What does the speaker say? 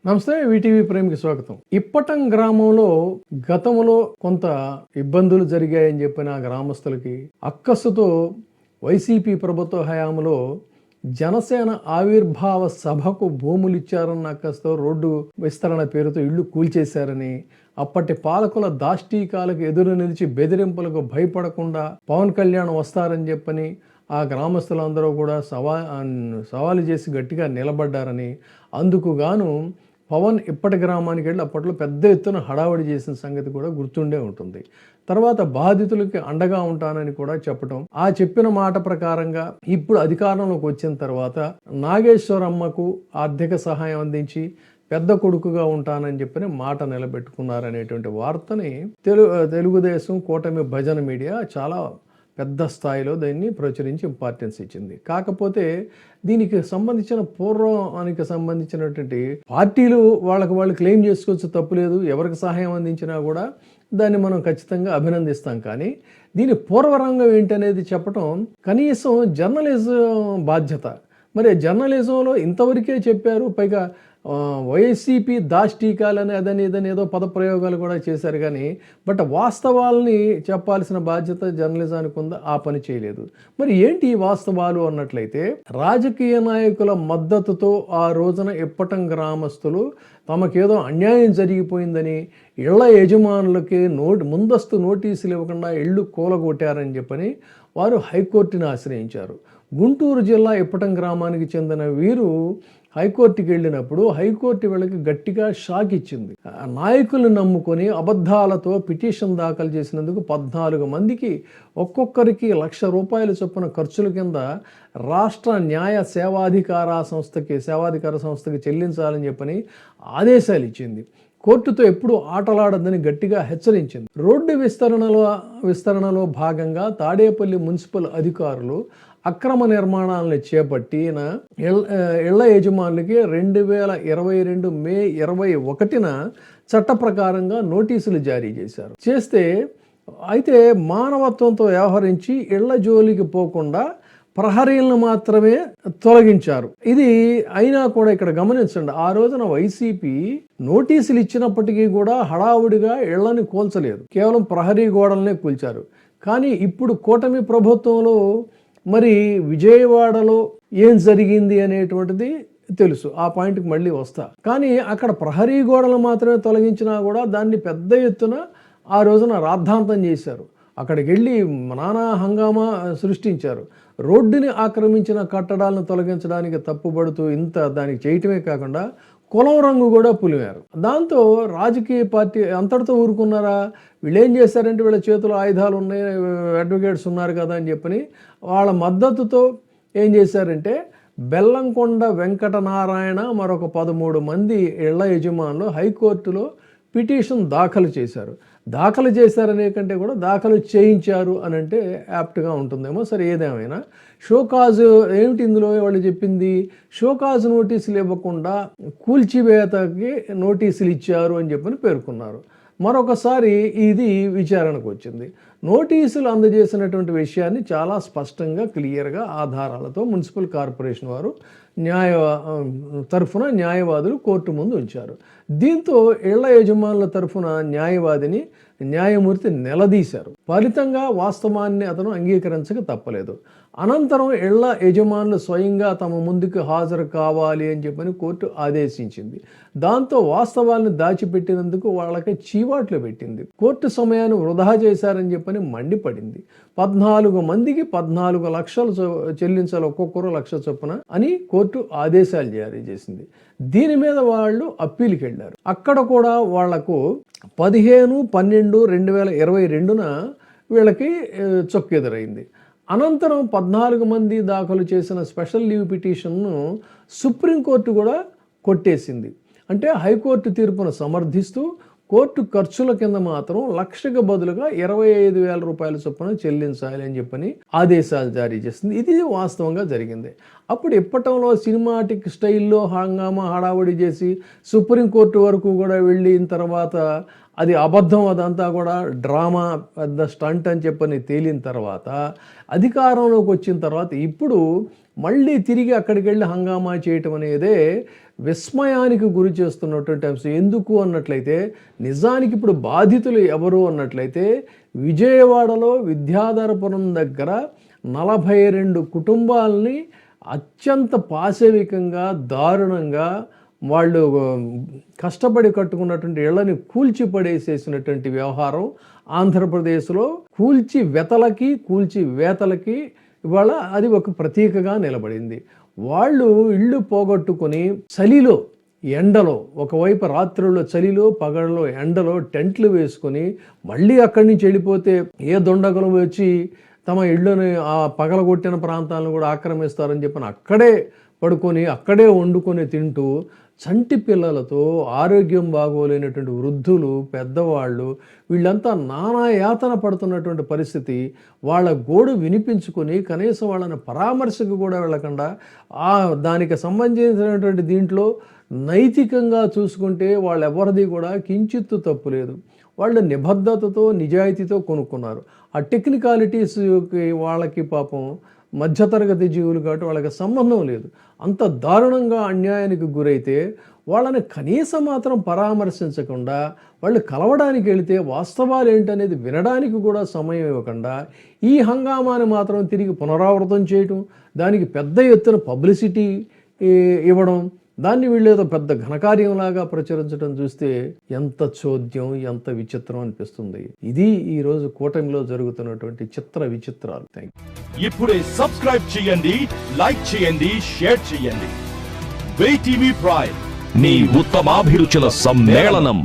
నమస్తే, వీటీవీ ప్రేమికి స్వాగతం. ఇప్పటం గ్రామంలో గతంలో కొంత ఇబ్బందులు జరిగాయని చెప్పిన గ్రామస్తులకి అక్కస్సుతో వైసీపీ ప్రభుత్వ హయాంలో జనసేన ఆవిర్భావ సభకు భూములు ఇచ్చారన్న అక్కస్తో రోడ్డు విస్తరణ పేరుతో ఇళ్లు కూల్చేశారని, అప్పటి పాలకుల దాష్టీకాలకు ఎదురు నిలిచి బెదిరింపులకు భయపడకుండా పవన్ కళ్యాణ్ వస్తారని చెప్పని ఆ గ్రామస్తులందరూ కూడా సవాలు చేసి గట్టిగా నిలబడ్డారని, అందుకు గాను పవన్ ఇప్పటి గ్రామానికి వెళ్ళి అప్పట్లో పెద్ద ఎత్తున హడావడి చేసిన సంగతి కూడా గుర్తుండే ఉంటుంది. తర్వాత బాధితులకి అండగా ఉంటానని కూడా చెప్పడం, ఆ చెప్పిన మాట ప్రకారంగా ఇప్పుడు అధికారంలోకి వచ్చిన తర్వాత నాగేశ్వరమ్మకు ఆర్థిక సహాయం అందించి పెద్ద కొడుకుగా ఉంటానని చెప్పిన మాట నిలబెట్టుకున్నారనేటువంటి వార్తని తెలుగుదేశం కూటమి భజన మీడియా చాలా పెద్ద స్థాయిలో దీన్ని ప్రచురించి ఇంపార్టెన్స్ ఇచ్చింది. కాకపోతే దీనికి సంబంధించిన పూర్వానికి సంబంధించినటువంటి పార్టీలు వాళ్ళు క్లెయిమ్ చేసుకోవచ్చు, తప్పులేదు. ఎవరికి సహాయం అందించినా కూడా దాన్ని మనం ఖచ్చితంగా అభినందిస్తాం. కానీ దీని పూర్వరంగం ఏంటనేది చెప్పటం కనీసం జర్నలిజం బాధ్యత. మరి జర్నలిజంలో ఇంతవరకే చెప్పారు, పైగా వైసీపీ దాష్టీకాలని అదని ఇదని ఏదో పదప్రయోగాలు కూడా చేశారు. కానీ బట్ వాస్తవాల్ని చెప్పాల్సిన బాధ్యత జర్నలిజానికి ఉందా? ఆ పని చేయలేదు. మరి ఏంటి ఈ వాస్తవాలు అన్నట్లయితే, రాజకీయ నాయకుల మద్దతుతో ఆ రోజున ఇప్పటం గ్రామస్తులు తమకేదో అన్యాయం జరిగిపోయిందని ఇళ్ల యజమానులకి ముందస్తు నోటీసులు ఇవ్వకుండా ఇళ్ళు కూలగొట్టారని చెప్పని వారు హైకోర్టుని ఆశ్రయించారు. గుంటూరు జిల్లా ఇప్పటం గ్రామానికి చెందిన వీరు హైకోర్టుకి వెళ్ళినప్పుడు హైకోర్టు వీళ్ళకి గట్టిగా షాక్ ఇచ్చింది. నాయకులను నమ్ముకొని అబద్ధాలతో పిటిషన్ దాఖలు చేసినందుకు 14 మందికి ఒక్కొక్కరికి ₹1,00,000 చొప్పున ఖర్చుల కింద రాష్ట్ర న్యాయ సేవాధికార సంస్థకి చెల్లించాలని చెప్పని ఆదేశాలు ఇచ్చింది. కోర్టుతో ఎప్పుడు ఆటలాడద్దని గట్టిగా హెచ్చరించింది. రోడ్డు విస్తరణలో భాగంగా తాడేపల్లి మున్సిపల్ అధికారులు అక్రమ నిర్మాణాలను చేపట్టిన ఇళ్ల యజమానులకి 2022 మే 21న చట్ట ప్రకారంగా నోటీసులు జారీ చేస్తే అయితే మానవత్వంతో వ్యవహరించి ఇళ్ల జోలికి పోకుండా ప్రహరీలను మాత్రమే తొలగించారు. ఇది అయినా కూడా ఇక్కడ గమనించండి, ఆ రోజున వైసీపీ నోటీసులు ఇచ్చినప్పటికీ కూడా హడావుడిగా ఇళ్లని కూల్చలేదు, కేవలం ప్రహరీ గోడలనే కూల్చారు. కానీ ఇప్పుడు కూటమి ప్రభుత్వంలో మరి విజయవాడలో ఏం జరిగింది అనేటువంటిది తెలుసు, ఆ పాయింట్కి మళ్ళీ వస్తా. కానీ అక్కడ ప్రహరీ గోడలు మాత్రమే తొలగించినా కూడా దాన్ని పెద్ద ఎత్తున ఆ రోజున రాద్ధాంతం చేశారు. అక్కడికి వెళ్ళి నానా హంగామా సృష్టించారు. రోడ్డుని ఆక్రమించిన కట్టడాలను తొలగించడానికి తప్పుపడుతూ దానికి చేయటమే కాకుండా కులం రంగు కూడా పులివారు. దాంతో రాజకీయ పార్టీ అంతటితో ఊరుకున్నారా? వీళ్ళు ఏం చేశారంటే, వీళ్ళ చేతిలో ఆయుధాలు ఉన్నాయి, అడ్వకేట్స్ ఉన్నారు కదా అని చెప్పని వాళ్ళ మద్దతుతో ఏం చేశారంటే, బెల్లంకొండ వెంకటనారాయణ మరొక 13 మంది ఇళ్ల యజమానులు హైకోర్టులో పిటిషన్ దాఖలు చేశారనే కంటే కూడా దాఖలు చేయించారు అని అంటే యాప్ట్గా ఉంటుందేమో. సరే, ఏదేమైనా షోకాజ్ ఏమిటి ఇందులో వాళ్ళు చెప్పింది? షోకాజ్ నోటీసులు ఇవ్వకుండా కూల్చివేతకి నోటీసులు ఇచ్చారు అని చెప్పని పేర్కొన్నారు. మరొకసారి ఇది విచారణకు వచ్చింది. నోటీసులు అందజేసినటువంటి విషయాన్ని చాలా స్పష్టంగా క్లియర్గా ఆధారాలతో మున్సిపల్ కార్పొరేషన్ వారు తరఫున న్యాయవాదులు కోర్టు ముందు ఉంచారు. దీంతో ఇళ్ల యజమానుల తరఫున న్యాయవాదిని న్యాయమూర్తి నిలదీశారు. ఫలితంగా వాస్తవాన్ని అతను అంగీకరించక తప్పలేదు. అనంతరం ఇళ్ల యజమానులు స్వయంగా తమ ముందుకు హాజరు కావాలి అని చెప్పని కోర్టు ఆదేశించింది. దాంతో వాస్తవాలను దాచిపెట్టినందుకు వాళ్ళకి చీవాట్లు పెట్టింది. కోర్టు సమయాన్ని వృధా చేశారని చెప్పని మండిపడింది. 14 మందికి 14 లక్షలు చెల్లించాలి, ఒక్కొక్కరు 1,00,000 చొప్పున అని కోర్టు ఆదేశాలు జారీ చేసింది. దీని మీద వాళ్ళు అప్పీల్కి వెళ్ళారు. అక్కడ కూడా వాళ్లకు 15/12/2022న వీళ్ళకి చొక్కెదురైంది. అనంతరం 14 మంది దాఖలు చేసిన స్పెషల్ లీవ్ పిటిషన్ను సుప్రీంకోర్టు కూడా కొట్టేసింది. అంటే హైకోర్టు తీర్పును సమర్థిస్తూ కోర్టు ఖర్చుల కింద మాత్రం 1,00,000కి బదులుగా 25,000 రూపాయల చొప్పున చెల్లించాలి అని చెప్పని ఆదేశాలు జారీ చేసింది. ఇది వాస్తవంగా జరిగింది. అప్పుడు ఇప్పటంలో సినిమాటిక్ స్టైల్లో హంగామా హడావుడి చేసి సుప్రీంకోర్టు వరకు కూడా వెళ్ళిన తర్వాత అది అబద్ధం, అదంతా కూడా డ్రామా, పెద్ద స్టంట్ అని చెప్పని తేలిన తర్వాత అధికారంలోకి వచ్చిన తర్వాత ఇప్పుడు మళ్ళీ తిరిగి అక్కడికి వెళ్ళి హంగామా చేయటం అనేదే విస్మయానికి గురి చేస్తున్నటువంటి అంశం. ఎందుకు అన్నట్లయితే నిజానికి ఇప్పుడు బాధితులు ఎవరు అన్నట్లయితే విజయవాడలో విద్యాధరపురం దగ్గర 42 కుటుంబాలని అత్యంత పాశవికంగా దారుణంగా వాళ్ళు కష్టపడి కట్టుకున్నటువంటి ఇళ్లని కూల్చిపడేసేసినటువంటి వ్యవహారం ఆంధ్రప్రదేశ్లో కూల్చి వేతలకి ఇవాళ అది ఒక ప్రతీకగా నిలబడింది. వాళ్ళు ఇళ్ళు పోగొట్టుకొని చలిలో ఎండలో ఒకవైపు రాత్రుల్లో చలిలో పగళ్ళలో ఎండలో టెంట్లు వేసుకొని మళ్ళీ అక్కడి నుంచి వెళ్ళిపోతే ఏ దొండగలు వచ్చి తమ ఇళ్ళని ఆ పగలగొట్టిన ప్రాంతాలను కూడా ఆక్రమిస్తారని చెప్పని అక్కడే పడుకొని అక్కడే వండుకొని తింటూ చంటి పిల్లలతో ఆరోగ్యం బాగోలేనటువంటి వృద్ధులు పెద్దవాళ్ళు వీళ్ళంతా నానా యాతన పడుతున్నటువంటి పరిస్థితి. వాళ్ళ గోడు వినిపించుకొని కనీసం వాళ్ళని పరామర్శకు కూడా వెళ్ళకుండా దానికి సంబంధించినటువంటి దీంట్లో నైతికంగా చూసుకుంటే వాళ్ళెవరిది కూడా కించిత్తు తప్పు లేదు. వాళ్ళు నిబద్ధతతో నిజాయితీతో కొనుక్కున్నారు. ఆ టెక్నికాలిటీస్కి వాళ్ళకి పాపం మధ్యతరగతి జీవులు కాబట్టి వాళ్ళకి సంబంధం లేదు. అంత దారుణంగా అన్యాయానికి గురైతే వాళ్ళని కనీసం మాత్రం పరామర్శించకుండా వాళ్ళు కలవడానికి వెళితే వాస్తవాలు ఏంటనేది వినడానికి కూడా సమయం ఇవ్వకుండా ఈ హంగామాని మాత్రం తిరిగి పునరావృతం చేయటం, దానికి పెద్ద ఎత్తున పబ్లిసిటీ ఇవ్వడం, దాన్ని వీళ్ళేదో పెద్ద ఘనకార్యంలాగా ప్రచురించడం చూస్తే ఎంత చోద్యం, ఎంత విచిత్రం అనిపిస్తుంది. ఇది ఈరోజు కూటమిలో జరుగుతున్నటువంటి చిత్ర విచిత్రాలు. ఇప్పుడే సబ్స్క్రైబ్ చేయండి, లైక్ చేయండి, షేర్ చేయండి. VTV ప్రైమ్, నీ ఉత్తమాభిరుచుల సమ్మేళనం.